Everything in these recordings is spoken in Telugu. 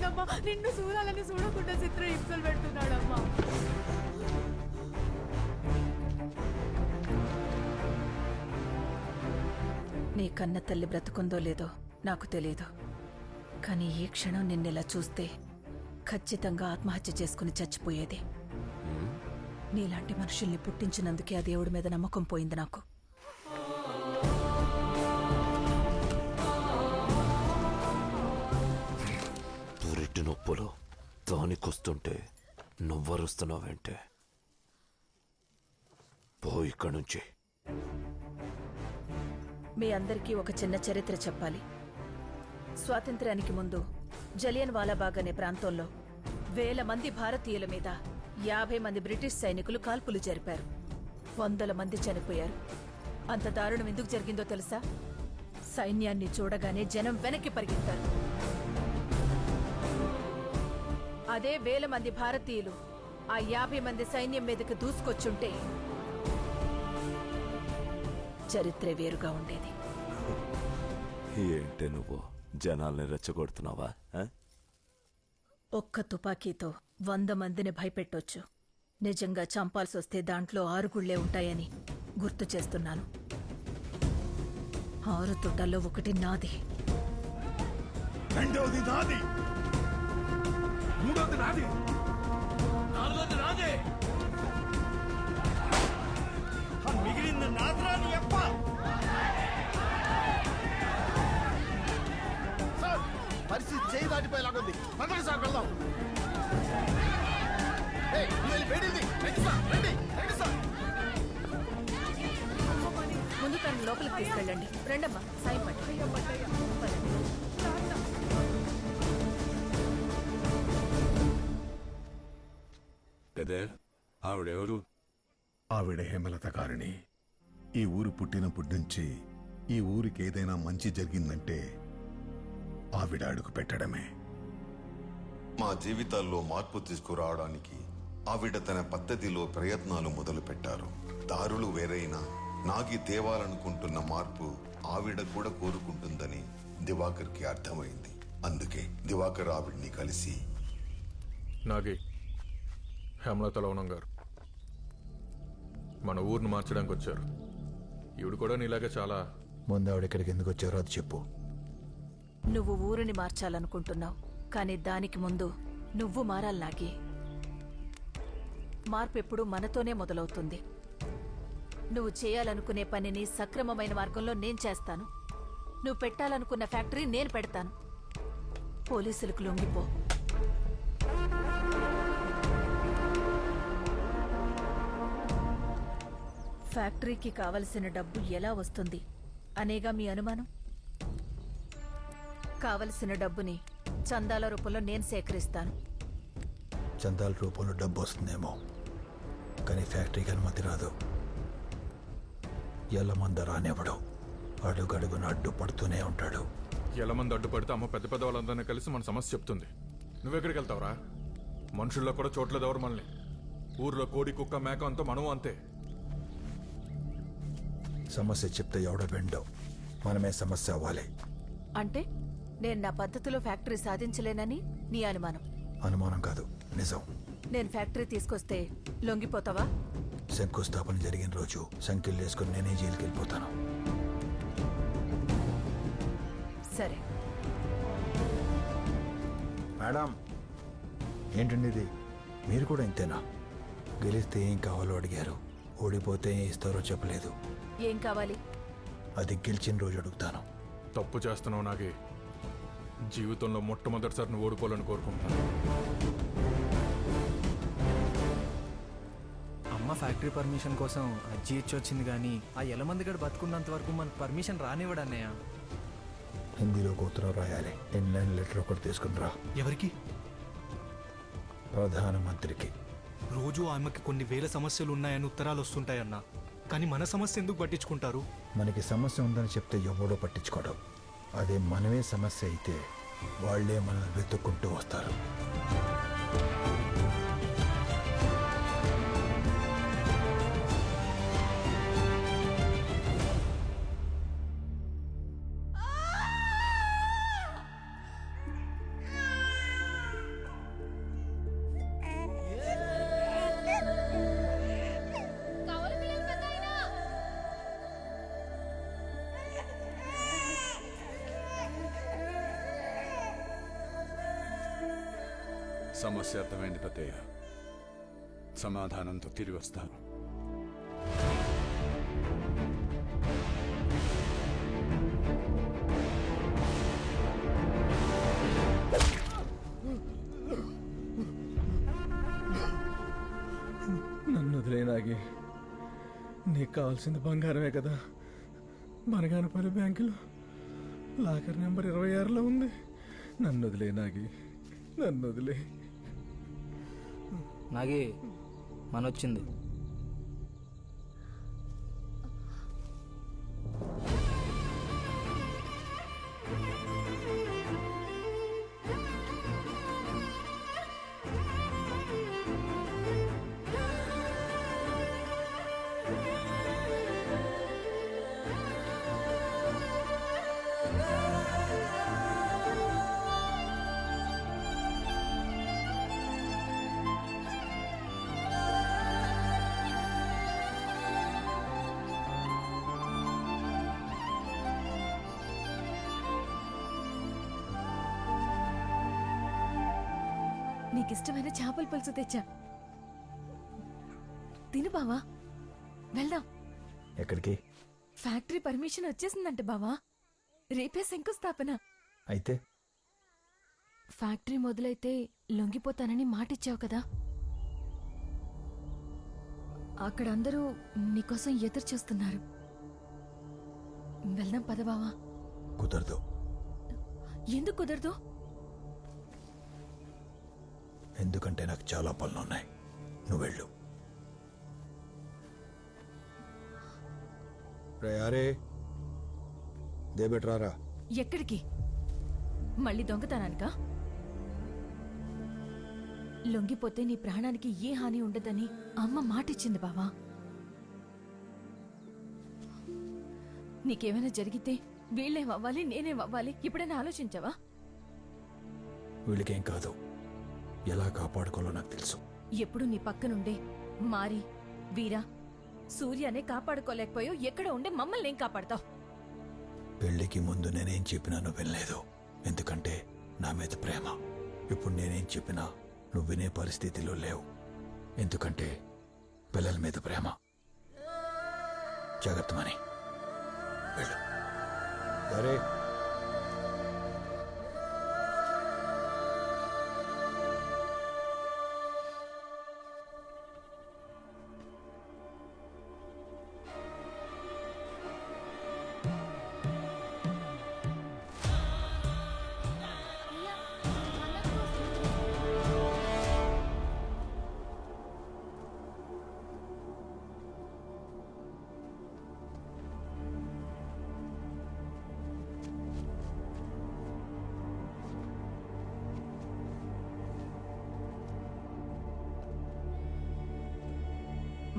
ఏమైందమ్మా? నిన్ను చూడాలని చూడకుండా చిత్ర హింసలు పెడుతున్నాడమ్మా. నీ కన్న తల్లి బ్రతుకుందో లేదో నాకు తెలియదు, కానీ ఈ క్షణం నిన్నెలా చూస్తే ఖచ్చితంగా ఆత్మహత్య చేసుకుని చచ్చిపోయేది. నీలాంటి మనుషుల్ని పుట్టించినందుకే ఆ దేవుడి మీద నమ్మకం పోయింది నాకు. పురిటి నొప్పులు దానికొస్తుంటే నువ్వరుస్తున్నావేంటే? పో ఇక్కడి నుంచి. మీ అందరికీ ఒక చిన్న చరిత్ర చెప్పాలి. స్వాతంత్ర్యానికి ముందు జలియన్ వాలాబాగ్ అనే ప్రాంతంలో 1000 మంది భారతీయుల మీద 50 మంది బ్రిటిష్ సైనికులు కాల్పులు జరిపారు. 100 మంది చనిపోయారు. అంత దారుణం ఎందుకు జరిగిందో తెలుసా? సైన్యాన్ని చూడగానే జనం వెనక్కి పరిగెత్తారు. అదే 1000 మంది భారతీయులు ఆ 50 మంది సైన్యం మీదకి దూసుకొచ్చుంటే చరిత్రే వేరుగా ఉండేది. ఏంటే నువ్వు జనాల్ని రెచ్చగొడుతున్నావా? ఒక్క తుపాకీతో 100 మందిని భయపెట్టొచ్చు. నిజంగా చంపాల్సి వస్తే దాంట్లో 6 గుళ్లే ఉంటాయని గుర్తు చేస్తున్నాను. 6 తుటాల్లో ఒకటి నాది, రెండవది నాది, మూడవది నాది, నాలుగవది నాదే, మిగిలింది నాద్రాని ఎప్ప. సార్, పరిస్థితి చేయి దాటిపోయేలాగుంది. పదండి సార్, వెళ్దాం. ముందు తను లోపలికి తీసుకెళ్ళండి. రెండమ్మా, సాయం పట్టు. ఆవిడెవరు? ఆవిడ హేమలత గారిని. ఈ ఊరు పుట్టినప్పటి నుంచి ఈ ఊరికి ఏదైనా మంచి జరిగిందంటే ఆవిడ అడుగు పెట్టడమే. మా జీవితాల్లో మార్పు తీసుకురావడానికి ఆవిడ తన పద్ధతిలో ప్రయత్నాలు మొదలు పెట్టారు. దారులు వేరైనా నాగి తేవాలనుకుంటున్న మార్పు ఆవిడ కూడా కోరుకుంటుందని దివాకర్కి అర్థమైంది. అందుకే దివాకర్ ఆవిడ్ని కలిసి, నాగి, హేమలత లవణం గారు మన ఊరిని మార్చడానికి వచ్చారు. ఈవిడ కూడా నీలాగే చాలా. ముందు ఆవిడ ఇక్కడికి ఎందుకు వచ్చారో అది చెప్పు. నువ్వు ఊరిని మార్చాలనుకుంటున్నావు, కానీ దానికి ముందు నువ్వు మారాలి నాగి. మార్పు ఎప్పుడు మనతోనే మొదలవుతుంది. నువ్వు చేయాలనుకునే పనిని సక్రమమైన మార్గంలో నేను చేస్తాను. నువ్వు పెట్టాలనుకున్న ఫ్యాక్టరీ నేను పెడతాను. పోలీసులకు లొంగిపో. ఫ్యాక్టరీకి కావలసిన డబ్బు ఎలా వస్తుంది అనేగా మీ అనుమానం? కావలసిన డబ్బుని చందాల రూపంలో నేను సేకరిస్తాను. చందాల రూపంలో డబ్బు వస్తుందేమో, కానీ ఫ్యాక్టరీకి అనుమతి రాదు. ఎల్లమంద రానివ్వడు. అడుగడుగున అడ్డుపడుతూనే ఉంటాడు. ఎల్లమంది అడ్డుపడితే అమ్మ పెద్ద పెద్ద వాళ్ళందరినీ కలిసి మన సమస్య చెప్తుంది. నువ్వెక్కడికి వెళ్తావురా? మనుషుల్లో కూడా చోట్లేదు ఎవరు మనల్ని. ఊర్లో కోడి, కుక్క, మేక అంతా మనము అంతే. సమస్య చెప్తే ఎవడ వెండో, మనమే సమస్య అవ్వాలి. అంటే నేను నా పద్ధతిలో ఫ్యాక్టరీ సాధించలేనని నీ అనుమానం? అనుమానం కాదు, నిజం. నేను ఫ్యాక్టరీ తీసుకొస్తే లొంగిపోతావా? శంకుస్థాపన జరిగిన రోజు సంఖ్యలు వేసుకుని నేనే జైలుకి వెళ్ళిపోతాను. సరే. మేడం, ఏంటండి ఇది? మీరు కూడా ఇంతేనా? గెలిస్తే ఏం కావాలో అడిగారు, ఓడిపోతే ఏం ఇస్తారో చెప్పలేదు. ఏం కావాలి? అది గెలిచిన రోజు అడుగుతాను. తప్పు చేస్తున్నావు నాగి. జీవితంలో మొట్టమొదటిసారి నువ్వు ఓడిపోవాలని కోరుకుంటున్నాను. అమ్మ ఫ్యాక్టరీ పర్మిషన్ కోసం అజ్జి ఇచ్చి వచ్చింది, కానీ ఆ ఎలమంది గడు బతుకున్నంత వరకు మనకు పర్మిషన్ రానివ్వడు అన్నయ్య. హిందీలో ఉత్తరం రాయాలి. ఇన్లైన్ లెటర్ ఒకటి తీసుకుని రా. ఎవరికి? ప్రధానమంత్రికి. రోజు ఆమెకి కొన్ని వేల సమస్యలు ఉన్నాయని ఉత్తరాలు వస్తుంటాయన్న, కానీ మన సమస్య ఎందుకు పట్టించుకుంటారు? మనకి సమస్య ఉందని చెప్తే ఎవడో పట్టించుకోవడం. అదే మనమే సమస్య అయితే వాళ్లే మనల్ని వెతుక్కుంటూ వస్తారు. సమస్య అర్థమైంది పెద్దయ్య. సమాధానంతో తిరిగి వస్తాను. నన్ను వదిలేనాగి, నీకు కావాల్సింది బంగారమే కదా. బనగానపల్లి బ్యాంకులో లాకర్ నెంబర్ 26లో ఉంది. నన్ను వదిలేనాగి, నన్ను వదిలే. నాగి మనొచ్చింది. నీకిష్టమైన చేపల పులుసు తెచ్చా, తిను బావా. వెళ్దాం. ఎక్కడికి? ఫ్యాక్టరీ పర్మిషన్ వచ్చేసిందంట బావా. రేపే శంకుస్థాపన. అయితే ఫ్యాక్టరీ మొదలైతే లొంగిపోతానని మాటిచ్చావు కదా. అక్కడ అందరూ నీకోసం ఎదురు చూస్తున్నారు. వెళ్దాం పద బావా. కుదరదు. ఎందుకు కుదరదు? ఎందుకంటే నాకు చాలా పనులున్నాయి. నువ్వు వెళ్ళు. రే అరే, దేబెట్రారా. ఎక్కడికి? మళ్ళీ దొంగతనానికా? లొంగిపోతే నీ ప్రాణానికి ఏ హాని ఉండదని అమ్మ మాటిచ్చింది బావా. నీకేమైనా జరిగితే వీళ్ళేమవ్వాలి, నేనేమవ్వాలి? ఇప్పుడైనా ఆలోచించావా? వీళ్ళకేం కాదు. ఎలా కాపాడుకోవాలో నాకు తెలుసు. ఎప్పుడు నీ పక్కనుండే మారి, వీరా, సూర్యనే కాపాడుకోలేకపోయావు. ఎక్కడ ఉండే మమ్మల్ని ఏం కాపాడతావు? పెళ్లికి ముందు నేనేం చెప్పినా నువ్వు వినలేదు. ఎందుకంటే నా మీద ప్రేమ. ఇప్పుడు నేనేం చెప్పినా నువ్వు వినే పరిస్థితిలో లేవు. ఎందుకంటే పిల్లల మీద ప్రేమ. జాగ్రత్త మని. వెళ్ళు. సరే.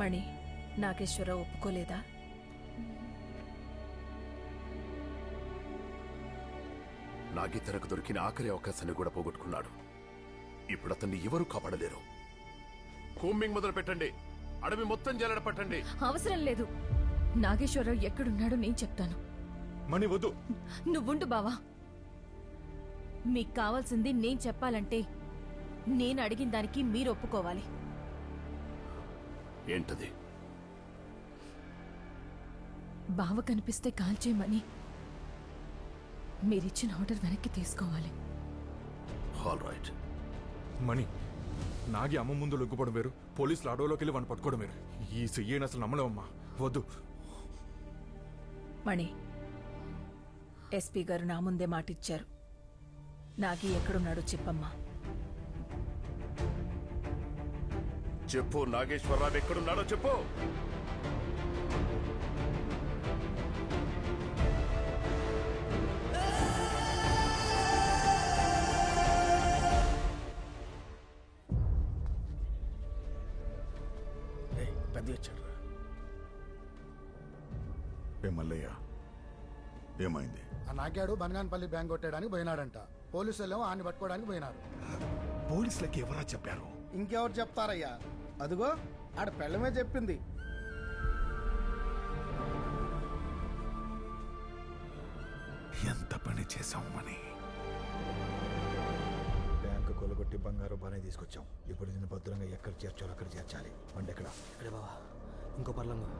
మణి, నాగేశ్వరరావు ఒప్పుకోలేదా? నాగి తనకు దొరికిన ఆఖరి అవకాశాన్ని కూడా పోగొట్టుకున్నాడు. ఇప్పుడు అతన్ని ఎవరూ కాపాడలేరు. కూంబింగ్ మొదలు పెట్టండి. అడవి మొత్తం జల్లడ పట్టండి. అవసరం లేదు. నాగేశ్వరరావు ఎక్కడున్నాడో నేను చెప్తాను. మణి వద్దు. నువ్వుండు బావా. మీకు కావాల్సింది నేను చెప్పాలంటే నేను అడిగిన దానికి మీరు ఒప్పుకోవాలి. ఏంటది? బావ కనిపిస్తే కాల్చేయమని మీరిచ్చిన ఆర్డర్ వెనక్కి తీసుకోవాలి. All right. మణి, నాగి అమ్మ ముందు లొగ్గుపడం వేరు, పోలీసులు అడవులోకి వెళ్ళి వాడిని పట్టుకోవడం వేరు. ఈ చెయ్యని అసలు నమ్మలేమమ్మా. వద్దు. మణి, ఎస్పీ గారు నా ముందే మాటిచ్చారు. నాగి ఎక్కడున్నాడో చెప్పమ్మా. చెప్పు. నాగేశ్వరరావు ఎక్కడున్నాడో చెప్పు. మల్లయ్య, ఏమైంది? ఆ నాగాడు బనగానపల్లి బ్యాంక్ కొట్టడానికి పోయినాడంట. పోలీసులు ఆన్ని పట్టుకోవడానికి పోయినారు. పోలీసులకి ఎవరా చెప్పారు? ఇంకెవరు చెప్తారయ్యా? అదిగో ఆడ పెళ్ళమే చెప్పింది. ఎంత పని చేశావు మని? బ్యాంకు కొలగొట్టి కొట్టి బంగారు బాగానే తీసుకొచ్చాం. ఇప్పుడు దీన్ని భద్రంగా ఎక్కడ చేర్చాలో అక్కడ చేర్చాలి. బండి ఎక్కడ? ఇక్కడే బావా, ఇంకో పర్లంగా.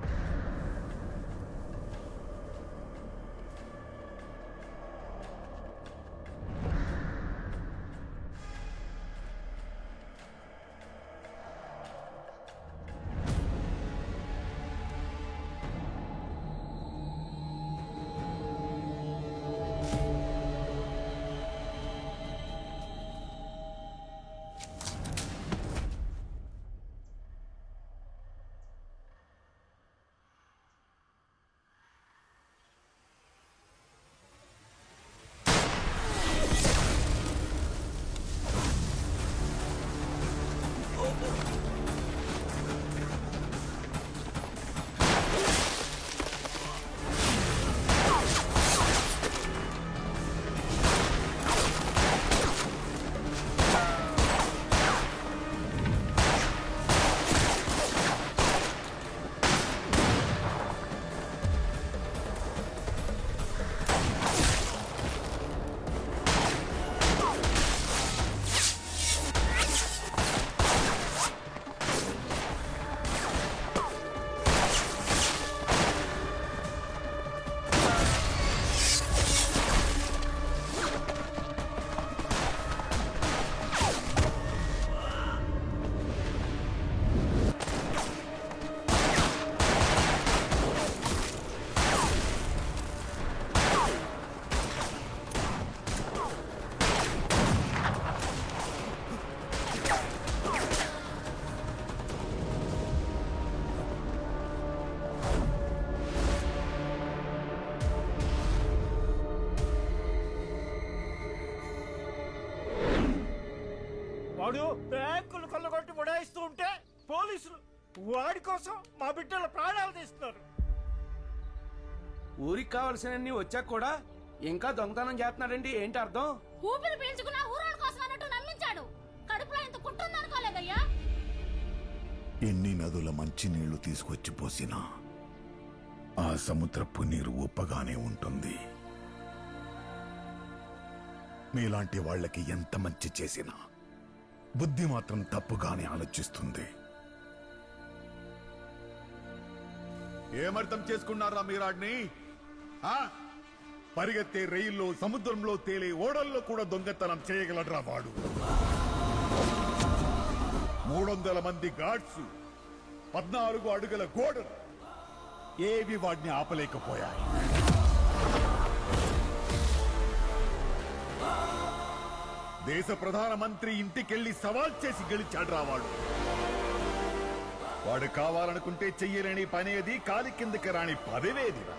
వాడు బ్యాంకులు కొల్లగొట్టి ఉడాయిస్తూ ఉంటే పోలీసులు వాడి కోసం మా బిడ్డల ప్రాణాలు తీస్తున్నారు. ఊరికి కావాల్సినన్ని వచ్చాక కూడా ఇంకా దొంగతనం చేస్తున్నాడండి. ఏంటి అర్థం? ఊపిరి పీల్చుకున్న ఊరోళ్ళ కోసం అన్నట్టు నమ్మించాడు. కడుపులో ఇంత కుట్టుందనుకోలేదయ్యా. ఎన్ని నదుల మంచినీళ్లు తీసుకొచ్చి పోసినా ఆ సముద్రపు నీరు ఉప్పగానే ఉంటుంది. మీలాంటి వాళ్ళకి ఎంత మంచి చేసినా బుద్ధి మాత్రం తప్పుగానే ఆలోచిస్తుంది. ఏమర్థం చేసుకున్నారా మీరాడ్ని? పరిగెత్తే రైల్లో, సముద్రంలో తేలే ఓడల్లో కూడా దొంగతనం చేయగలడ్రా వాడు. 300 మంది గార్డ్స్, 14 అడుగుల గోడలు ఏవి వాడిని ఆపలేకపోయాయి. దేశ ప్రధానమంత్రి ఇంటికెళ్లి సవాల్ చేసి గెలిచాడ్రా వాడు. వాడు కావాలనుకుంటే చెయ్యలేని పనేది, కాలి కిందకి రాని పదవేదిరా.